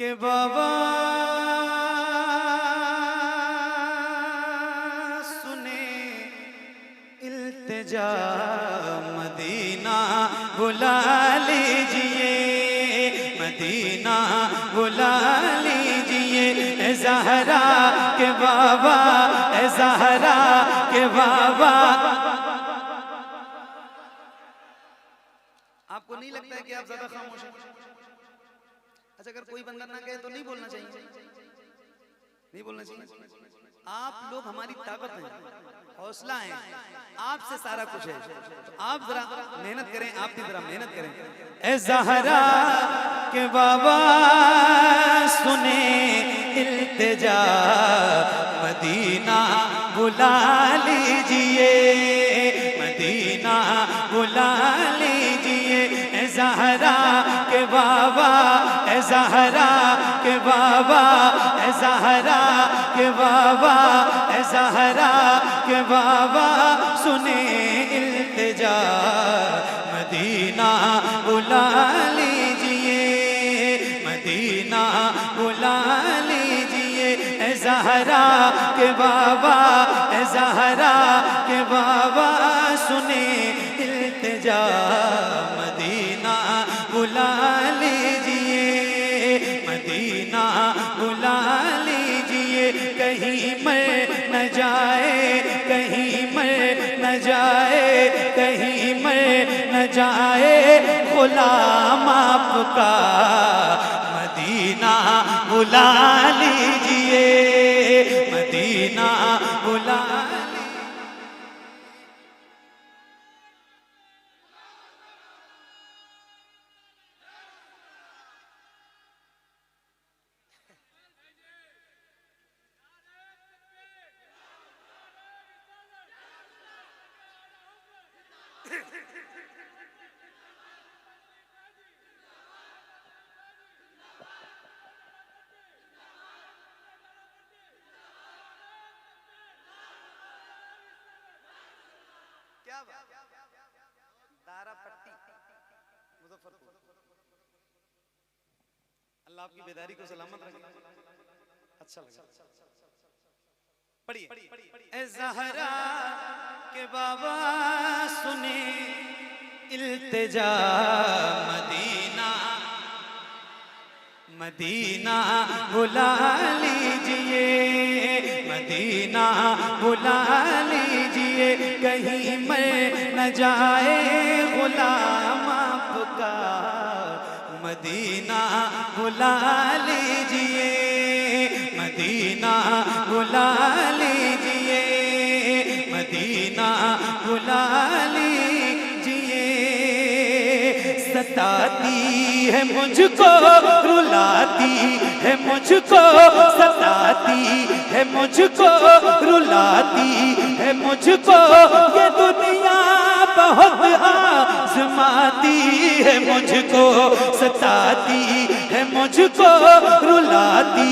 के बाबा सुने इल्तिजा मदीना बुला लीजिए, मदीना बुला लीजिए। ए ज़हरा के बाबा, ए ज़हरा के बाबा। आपको नहीं लगता है कि आप ज्यादा खामोश हैं? अच्छा, अगर कोई बंदा ना कहे तो नहीं बोलना चाहिए, नहीं बोलना चाहिए। आप लोग हमारी ताकत हैं, हौसला है, आपसे सारा कुछ है। तो आप जरा मेहनत करें, आप भी जरा मेहनत करें। ए ज़हरा के बाबा सुने इल्तिजा मदीना बुला लीजिए, मदीना बुला लीजिए। ए ज़हरा के बाबा, ए ज़हरा के बाबा, ए ज़हरा के बाबा, ए ज़हरा के बाबा सुने इल्तिजा मदीना बुला लीजिए, मदीना बुला लीजिए। ए ज़हरा के बाबा, ए ज़हरा के बाबा सुने इल्तिजा मदीना बुला लीजिए, मदीना बुला लीजिए। कहीं मर न जाए, कहीं मर न जाए, कहीं मर न जाए गुलाम आपका, मदीना बुला लीजिए, मदीना बुला लीजिए। क्या बात, दारापट्टी मुजफ्फरपुर। अल्लाह आपकी बेदारी को सलामत रखे। अच्छा लगा, पढ़िए। ए ज़हरा के बाबा सुने इल्तिजा मदीना, मदीना बुला लीजिए, मदीना बुला लीजिए। कहीं मर न जाए गुलाम आपका, मदीना बुला लीजिए, मदीना बुला लीजिए, मदीना बुला लीजिए। सताती है मुझको, रुलाती है मुझको, सताती है मुझको, रुलाती है मुझको। ये दुनिया बहुत आज़माती है मुझको, सताती है मुझको, रुलाती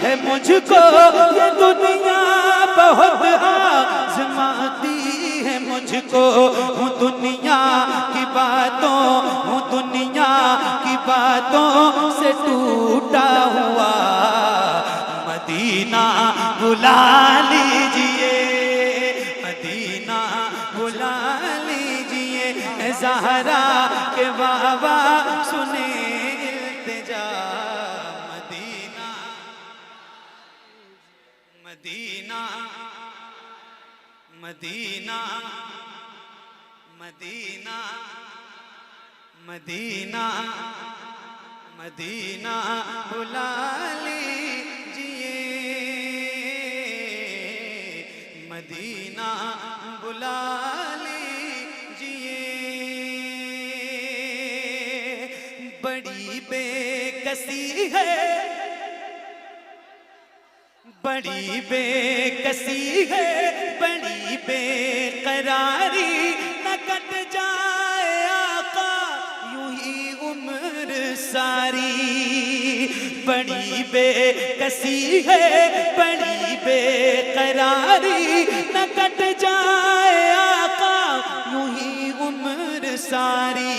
है मुझको। ये दुनिया बहुत आज़माती है मुझको। हूँ दुनिया की बातों, हूँ दुनिया की बातों से टूटा हुआ, मदीना बुला लीजिए, मदीना बुला लीजिए। ए ज़हरा के बाबा सुने इल्तिजा Medina, Medina, Medina, Medina, Medina, Medina बुला लीजिए, मदीना बुला लीजिए। बड़ी बेकसी है, बड़ी बेकसी है, बड़ी बेकरारी। न कट जाए आका यूं ही उम्र सारी। बड़ी बेकसी है, बड़ी बेकरारी। न कट जाए आका यूं ही उम्र सारी।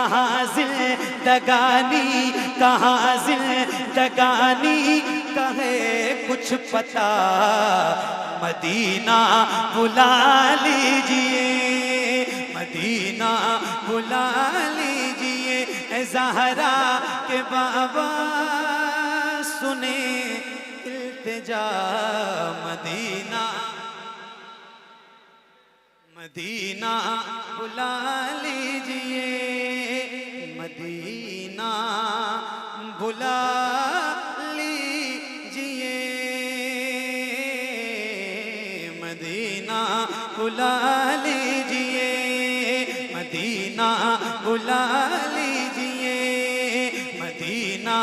कहाँ जिंदगानी, कहाँ जिंदगानी, कहे कुछ पता मदीना बुला लीजिए, मदीना बुला लीजिए। ए ज़हरा के बाबा सुने इल्तिजा, मदीना मदीना बुला लीजिए, मदीना बुला लीजिए, मदीना बुला लीजिए, मदीना बुला लीजिए, मदीना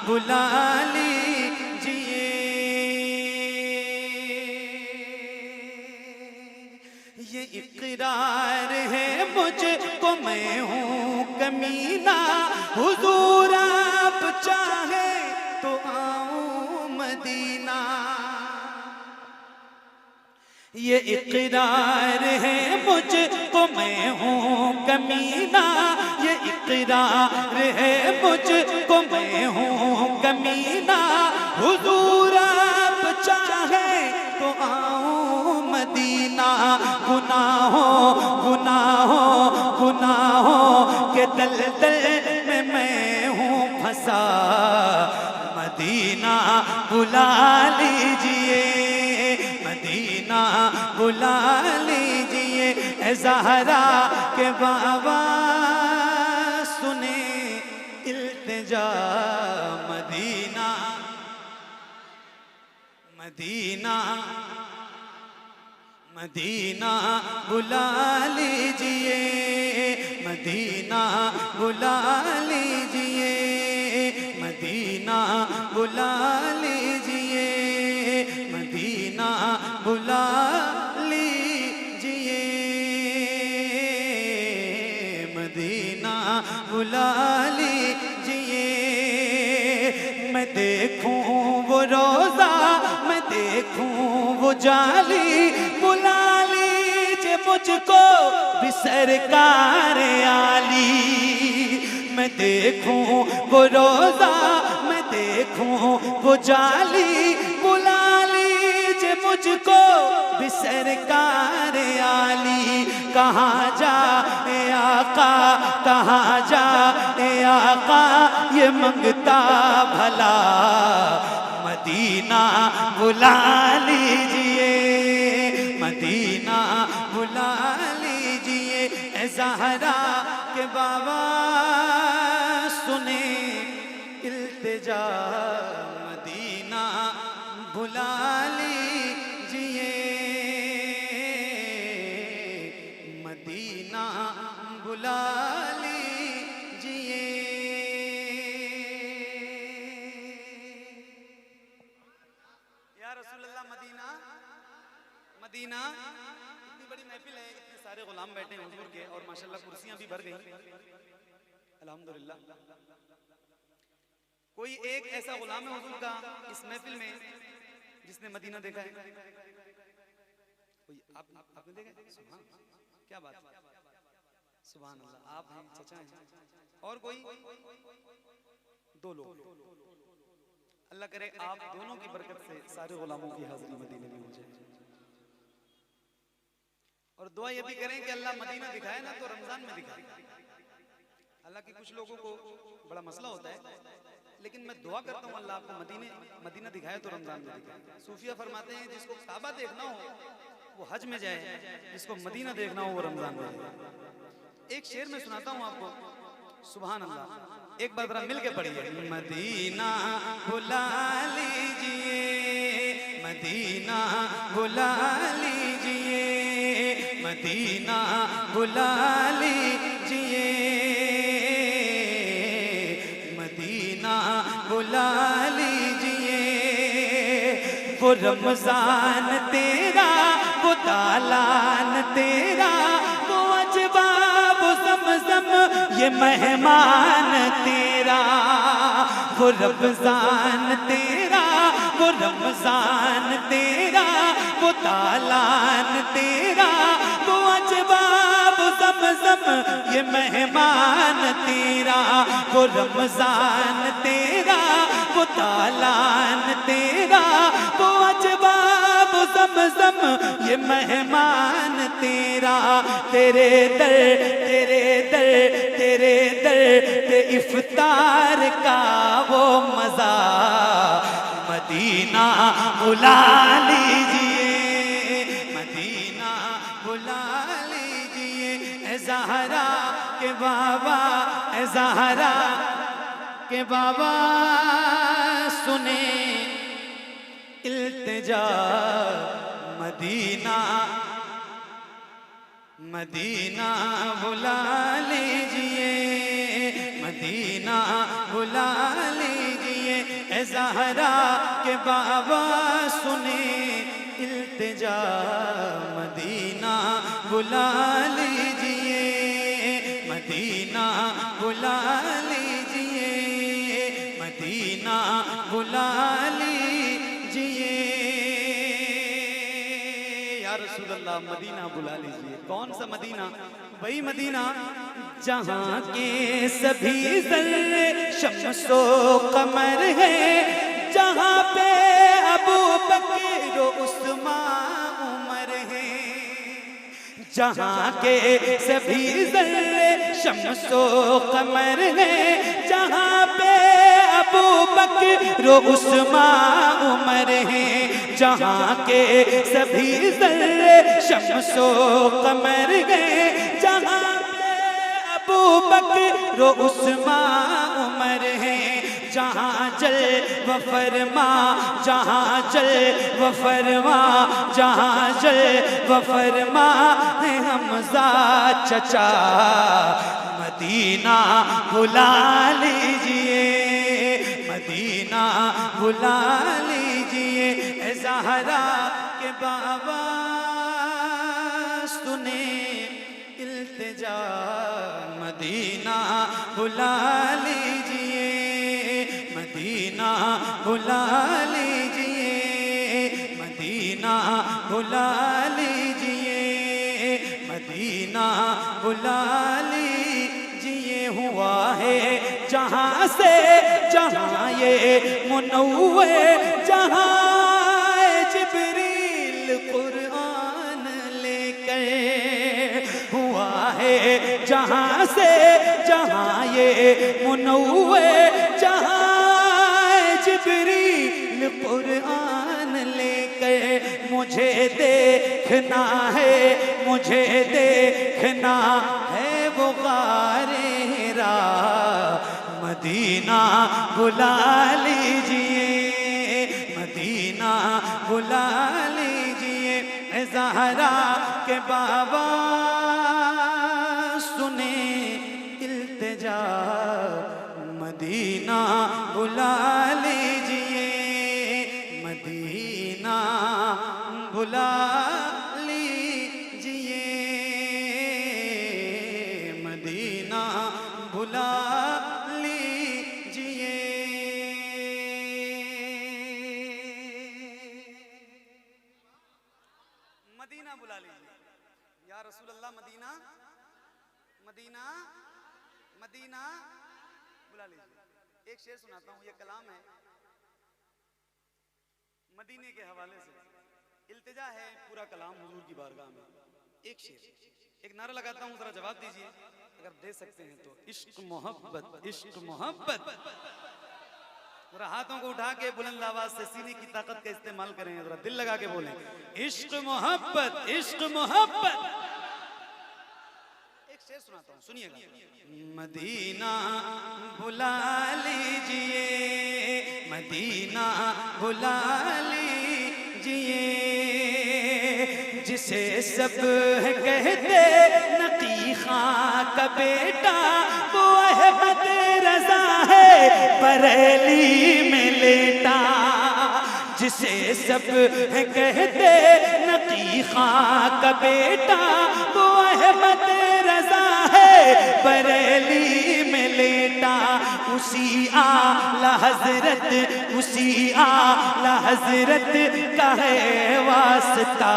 बुला लीजिए। ये इकरार है मुझको, मैं हूँ कमीना, हुजूर आप चाहे तो आऊं मदीना। ये इकरार है मुझको, मैं हूँ कमीना, ये इकरार है मुझको, मैं हूँ कमीना, हुजूर आप चाहे तो आऊं मदीना। गुनाहों गुनाहों गुनाहों के दलदल में मैं हूँ फंसा, मदीना बुला लीजिए, मदीना बुला लीजिए। ए ज़हरा के बाबा सुने इल्तिजा, मदीना मदीना मदीना बुला लीजिए, मदीना बुला लीजिए, मदीना बुला लीजिए, मदीना बुला लीजिए, मदीना बुला लीजिए। मैं देखूं वो रोज़ा, मैं देखूं वो जाली, बुला लीजिए मुझको भी सरकार आली। मैं देखूं वो रोज़ा, मैं देखूं वो जाली, बुला लीजिए मुझको भी सरकार आली। कहाँ जाए आका, कहाँ जाए आका, ये मंगता भला, मदीना बुला लीजिए, मदीना बुला लीजिए। ए ज़हरा के बाबा सुने इल्तिजा, मदीना बुला लीजिए, मदीना बुला लीजिए। या रसूलल्लाह मदीना मदीना। इतनी बड़ी महफिल है, इतने सारे गुलाम बैठे हैं हुजूर के, और माशाल्लाह कुर्सियां भी भर गई अल्हम्दुलिल्लाह। कोई एक ऐसा गुलाम है हुजूर का इस महफिल में जिसने मदीना देखा है? कोई आपने देखा है? सुभान, क्या बात है, सुभान अल्लाह। आप हैं, चचा हैं, और कोई? दो लोग। अल्लाह करे आप दोनों की बरकत से सारे गुलामों की हाजिरी मदीने में हो जाए। और दुआ ये भी करें कि अल्लाह मदीना दिखाए ना तो रमजान में दिखाए। हालांकि कुछ लोगों को बड़ा मसला होता है, लेकिन मैं दुआ करता हूँ अल्लाह आपको मदीना दिखाए तो रमजान में दिखाए। सूफिया फरमाते हैं जिसको काबा देखना हो वो हज में जाए, जिसको मदीना देखना हो वो रमजान में जाए। एक शेर में सुनाता हूँ आपको, सुभान अल्लाह। एक बार जरा मिल के पढ़िए। मदीना बुला लीजिए, मदीना बुला लीजिए, मदीना बुला लीजिए, मदीना बुला लीजिए। वो रमजान तेरा, वो दालान तेरा, वो अजबा वो ज़मज़म ये मेहमान तेरा। वो रमजान तेरा, वो रमजान तेरा, वो दालान तेरा, वो अजबा वो ज़मज़म ये मेहमान तेरा, वो रमज़ान तेरा, वो तालान तेरा, वो अजबा वो ज़मज़म ये मेहमान तेरा। तेरे दर तेरे दर तेरे दर ते इफ्तार का वो मज़ा, मदीना बुला लीजिए, मदीना बुला लीजिए। ए ज़हरा के बाबा, ए ज़हरा के बाबा सुने इल्तिजा, मदीना मदीना बुला लीजिए, मदीना बुला लीजिए। ए ज़हरा के बाबा सुने इल्तिजा, मदीना बुला लीजिए, मदीना बुला लीजिए, मदीना बुला लीजिए। या रसूल अल्लाह मदीना बुला लीजिए। कौन सा मदीना? वही मदीना जहाँ के सभी ज़र्रे शम्सो कमर है, जहाँ पे अबू बकर उस्मान उमर है। जहाँ के सभी ज़र्रे शम्सो कमर है, जहाँ पे अबू बकर उस्मान उमर है। जहाँ के सभी ज़र्रे शम्सो कमर है, जहाँ पे अबू बकर उस्मान उमर है। जहाँ जल व फरमा, जहाँ जल व फरमा, जहाँ जल व फरमा है हमज़ा चचा, मदीना बुला लीजिए, मदीना बुला लीजिए। ए ज़हरा के बाबा सुने इल्तिजा, मदीना बुला लीजिए, मदीना बुला लीजिए, मदीना बुला लीजिए, मदीना बुला लीजिए। हुआ है जहाँ से जहाँ ये मुनव्वर, जहाँ जिब्रील कुरान लेकर। हुआ है जहाँ से जहाँ ये मुनव्वर, जहाँ जिब्रील कुरान लेकर। मुझे देखना है, मुझे देखना है वो गारे हिरा, मदीना बुला लीजिए, मदीना बुला लीजिए। ए ज़हरा के बाबा सुने इल्तिजा, मदीना बुला लीजिए, मदीना बुला लीजिए, मदीना बुला लीजिए। मदीना बुला लीजिए। या रसूल अल्लाह मदीना मदीना मदीना बुला लीजिए। एक शेर सुनाता हूँ, ये कलाम है मदीने के हवाले से, इल्तिजा है पूरा कलाम हुजूर की बारगाह में। एक शेर, एक नारा लगाता हूँ, जरा जवाब दीजिए अगर दे सकते हैं तो। इश्क मोहब्बत, इश्क मोहब्बत। जरा हाथों को उठा के बुलंद आवाज से सीने की ताकत का इस्तेमाल करें, जरा दिल लगा के बोलें, इश्क मोहब्बत, इश्क मोहब्बत। एक शेर सुनाता हूँ, सुनिएगा। मदीना बुला लीजिए, मदीना बुला लीजिए। जिसे सब कहते नकी खां का बेटा, वो अहमद रजा है बरेली में लेटा। जिसे सब कहते नकी खां का बेटा, वो अहमद रजा है बरेली में लेटा। उसी आला हजरत, उसी आला हजरत का है वास्ता,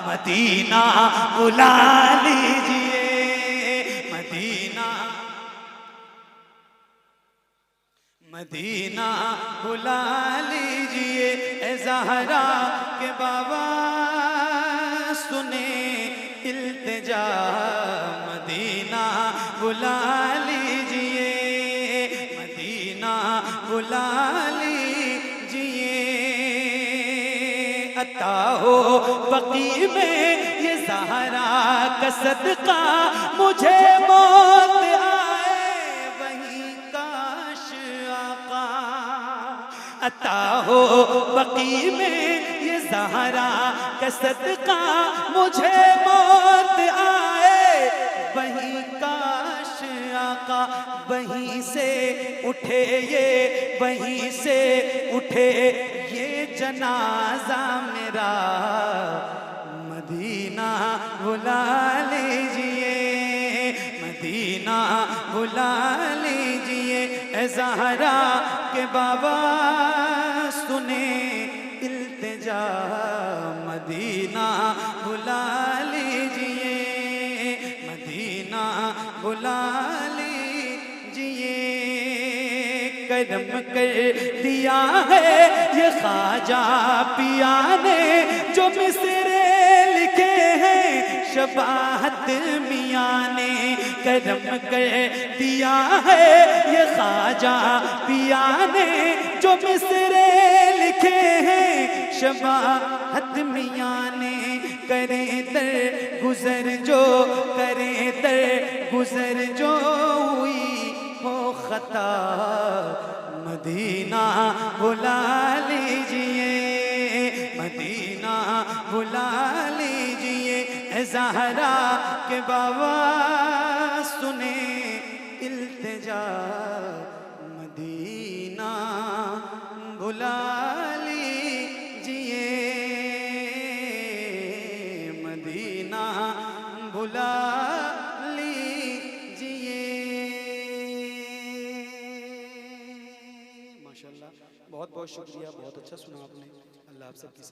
मदीना बुला लीजिए, मदीना बुला लीजिए ए ज़हरा के बाबा सुने इल्तिजा, मदीना बुला लीजिए, मदीना बुला लीजिए। अता हो बकी में ये ज़हरा का सदका, मुझे मौत आए वहीं काश आका। अता हो बकी में ये ज़हरा का सदका, मुझे मौत आए वहीं काश आका। वहीं से उठे ये, वहीं से उठे ये जनाजा मेरा, मदीना बुला लीजिए, मदीना बुला लीजिए ए ज़हरा के बाबा सुने इल्तिजा, मदीना बुला लीजिए, मदीना बुला लीजिए। करम कर दिया है ये ख्वाजा पिया ने, जो मिसरे लिखे हैं शबाहत मियाँ ने। करम कर दिया है ये ख्वाजा पिया ने, जो मिसरे लिखे हैं शबाहत मियाँ ने। करें दर गुजर जो, करें दर गुजर जो हुई हो खता, मदीना बुला लीजिए, मदीना बुला लीजिए ए ज़हरा के बाबा सुने इल्तिजा, मदीना बुला लीजिए, मदीना बुला लीजिए। माशाल्लाह, बहुत बहुत शुक्रिया, बहुत अच्छा सुना आपने। अल्लाह आप सबकी